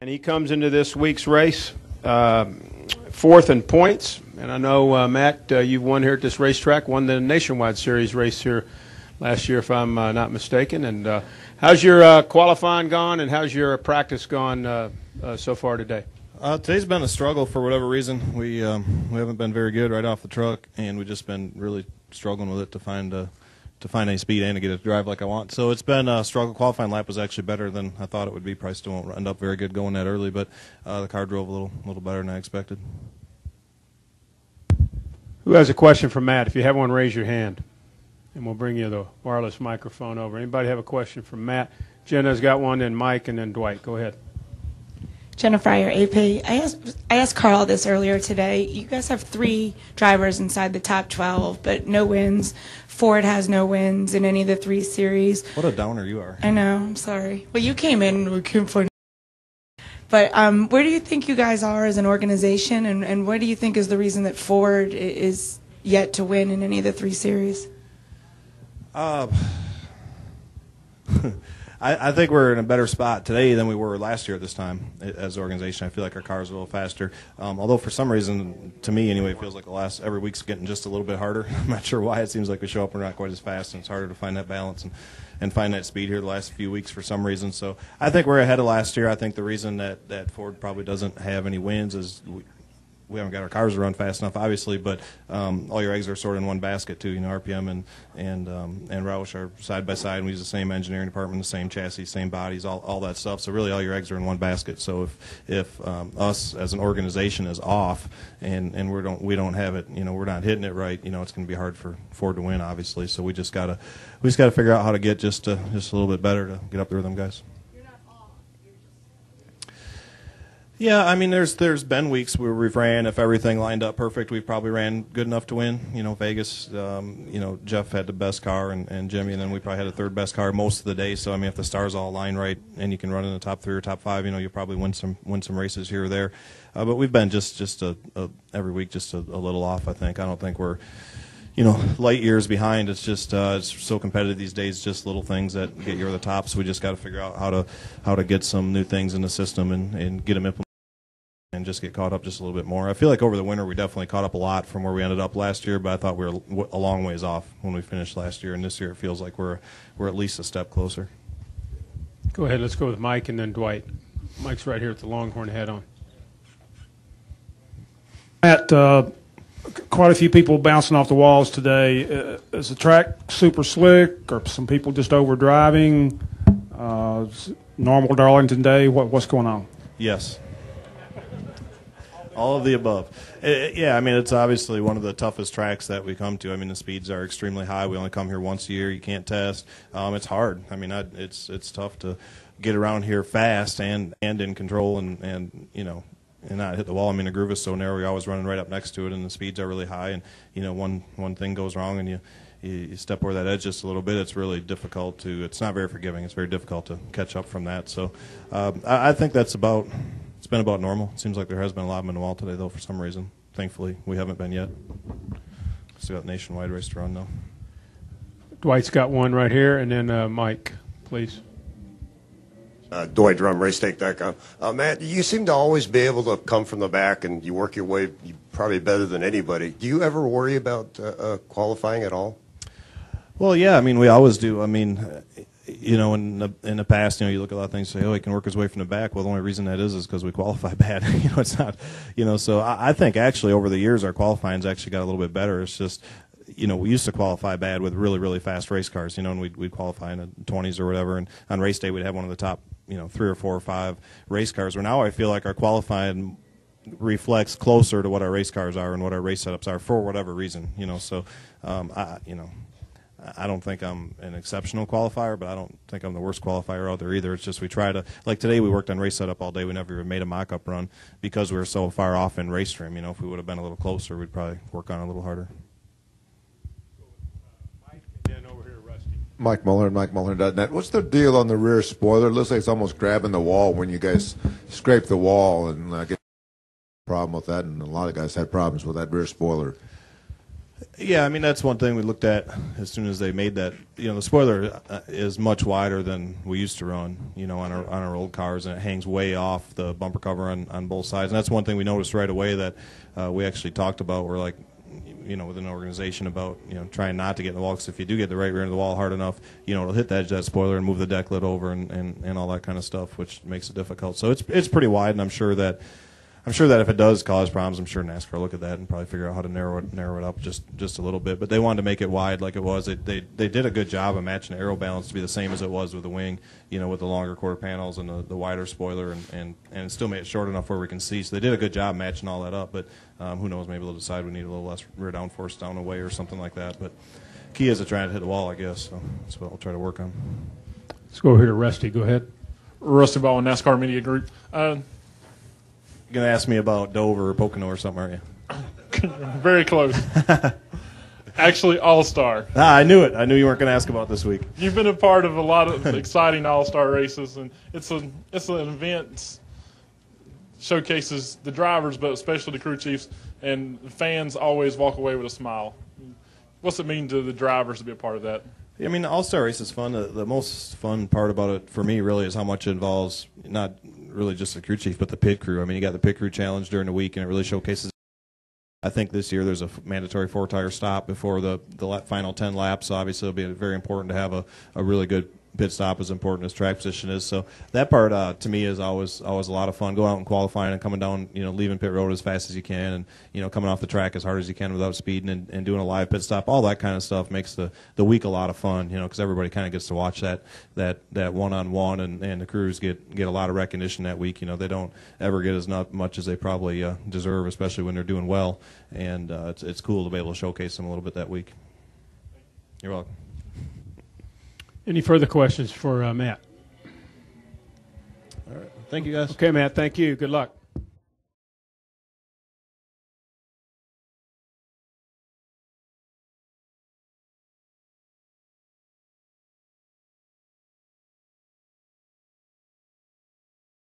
And he comes into this week's race fourth in points. And I know, Matt, you've won here at this racetrack, won the Nationwide Series race here last year, if I'm not mistaken. And how's your qualifying gone, and how's your practice gone so far today? Today's been a struggle for whatever reason. We haven't been very good right off the truck, and we've just been really struggling with it to find any speed and to get it to drive like I want. So it's been a struggle. Qualifying lap was actually better than I thought it would be. Probably still won't end up very good going that early, but the car drove a little better than I expected. Who has a question for Matt? If you have one, raise your hand, and we'll bring you the wireless microphone over. Anybody have a question for Matt? Jenna's got one, then Mike, and then Dwight. Go ahead. Jenna Fryer, AP. I asked Carl this earlier today. You guys have 3 drivers inside the top 12, but no wins. Ford has no wins in any of the 3 series. What a downer you are. I know. I'm sorry. Well, you came in and we couldn't find. But where do you think you guys are as an organization, and what do you think is the reason that Ford is yet to win in any of the 3 series? I think we're in a better spot today than we were last year at this time as an organization. I feel like our car's a little faster. Although for some reason, to me anyway, it feels like every week's getting just a little bit harder. I'm not sure why. It seems like we show up and we're not quite as fast, and it's harder to find that balance and find that speed here the last few weeks for some reason. So I think we're ahead of last year. I think the reason that Ford probably doesn't have any wins is we haven't got our cars to run fast enough, obviously, but all your eggs are sort of in one basket too. You know, RPM and Roush are side by side, and we use the same engineering department, the same chassis, same bodies, all that stuff. So really, all your eggs are in one basket. So if us as an organization is off and we don't have it, you know, we're not hitting it right, you know, it's going to be hard for Ford to win, obviously. So we just gotta figure out how to get just a little bit better to get up there with them guys. Yeah, I mean, there's been weeks where we've ran, if everything lined up perfect, we've probably ran good enough to win. You know, Vegas, you know, Jeff had the best car and Jimmy, and then we probably had the 3rd best car most of the day. So, I mean, if the stars all align right and you can run in the top 3 or top 5, you know, you'll probably win some races here or there. But we've been just every week just a little off, I think. I don't think we're, you know, light years behind. It's just it's so competitive these days. Just little things that get you over the top. So we just got to figure out how to get some new things in the system and get them implemented and just get caught up just a little bit more. I feel like over the winter we definitely caught up a lot from where we ended up last year, but I thought we were a long ways off when we finished last year, and this year it feels like we're at least a step closer. Go ahead. Let's go with Mike and then Dwight. Mike's right here at the Longhorn head-on. Matt, quite a few people bouncing off the walls today. Is the track super slick, or some people just over driving? Normal Darlington day? What's going on? Yes. All of the above. Yeah, I mean, it's obviously one of the toughest tracks that we come to. I mean, the speeds are extremely high. We only come here once a year. You can't test. It's hard. I mean, it's tough to get around here fast and in control and you know, and not hit the wall. I mean, the groove is so narrow. You're always running right up next to it, and the speeds are really high. And, you know, one thing goes wrong and you step over that edge just a little bit, it's really difficult to – it's not very forgiving. It's very difficult to catch up from that. So I think that's about – it's been about normal. It seems like there has been a lot of them in the wall today, though, for some reason. Thankfully, we haven't been yet. Still got Nationwide race to run, though. Dwight's got one right here, and then Mike, please. Dwight Drum, racetech.com. Matt, you seem to always be able to come from the back, and you work your way probably better than anybody. Do you ever worry about qualifying at all? Well, yeah, I mean, we always do. I mean, you know, in the past, you know, you look at a lot of things and say, oh, he can work his way from the back. Well, the only reason that is because we qualify bad. You know, it's not, you know, so I think actually over the years our qualifying's actually got a little bit better. It's just, you know, we used to qualify bad with really, really fast race cars, you know, and we'd qualify in the 20s or whatever, and on race day we'd have one of the top, you know, 3 or 4 or 5 race cars, where now I feel like our qualifying reflects closer to what our race cars are and what our race setups are for whatever reason, you know, so, you know, I don't think I'm an exceptional qualifier, but I don't think I'm the worst qualifier out there either. It's just we try to, like today we worked on race setup all day. We never even made a mock-up run because we were so far off in race trim. You know, if we would have been a little closer, we'd probably work on it a little harder. Mike, and then over here, Rusty. Mike Muller, MikeMuller.net. What's the deal on the rear spoiler? It looks like it's almost grabbing the wall when you guys scrape the wall, and get a problem with that, and a lot of guys had problems with that rear spoiler. Yeah, I mean, that's one thing we looked at as soon as they made that. You know, the spoiler is much wider than we used to run, you know, on our old cars, and it hangs way off the bumper cover on both sides. And that's one thing we noticed right away that we actually talked about. We're like, you know, within an organization about, you know, trying not to get in the wall, because if you do get the right rear end of the wall hard enough, you know, it'll hit the edge of that spoiler and move the deck lid over and all that kind of stuff, which makes it difficult. So it's pretty wide, and I'm sure that if it does cause problems, I'm sure NASCAR will look at that and probably figure out how to narrow it up just a little bit. But they wanted to make it wide like it was. They did a good job of matching the aero balance to be the same as it was with the wing, you know, with the longer quarter panels and the wider spoiler, and still made it short enough where we can see. So they did a good job matching all that up. But who knows, maybe they'll decide we need a little less rear downforce down the way or something like that. But key is to try to hit the wall, I guess. So that's what I'll try to work on. Let's go over here to Rusty. Go ahead. Rusty Ball, NASCAR Media Group. You're going to ask me about Dover or Pocono or something, aren't you? Very close. Actually, All-Star. I knew it. I knew you weren't going to ask about this week. You've been a part of a lot of exciting All-Star races, and it's an event showcases the drivers, but especially the crew chiefs, and fans always walk away with a smile. What's it mean to the drivers to be a part of that? I mean, the All-Star race is fun. The most fun part about it for me really is how much it involves not really just the crew chief, but the pit crew. I mean, you got the pit crew challenge during the week, and it really showcases. I think this year there's a mandatory 4-tire stop before the final 10 laps. So obviously, it'll be very important to have a really good pit stop, as important as track position is. So that part to me is always a lot of fun. Going out and qualifying and coming down, you know, leaving pit road as fast as you can, and you know, coming off the track as hard as you can without speeding, and doing a live pit stop. All that kind of stuff makes the week a lot of fun. You know, because everybody kind of gets to watch that one-on-one, and the crews get a lot of recognition that week. You know, they don't ever get as much as they probably deserve, especially when they're doing well. And it's cool to be able to showcase them a little bit that week. You're welcome. Any further questions for Matt? All right. Thank you, guys. Okay, Matt, thank you. Good luck.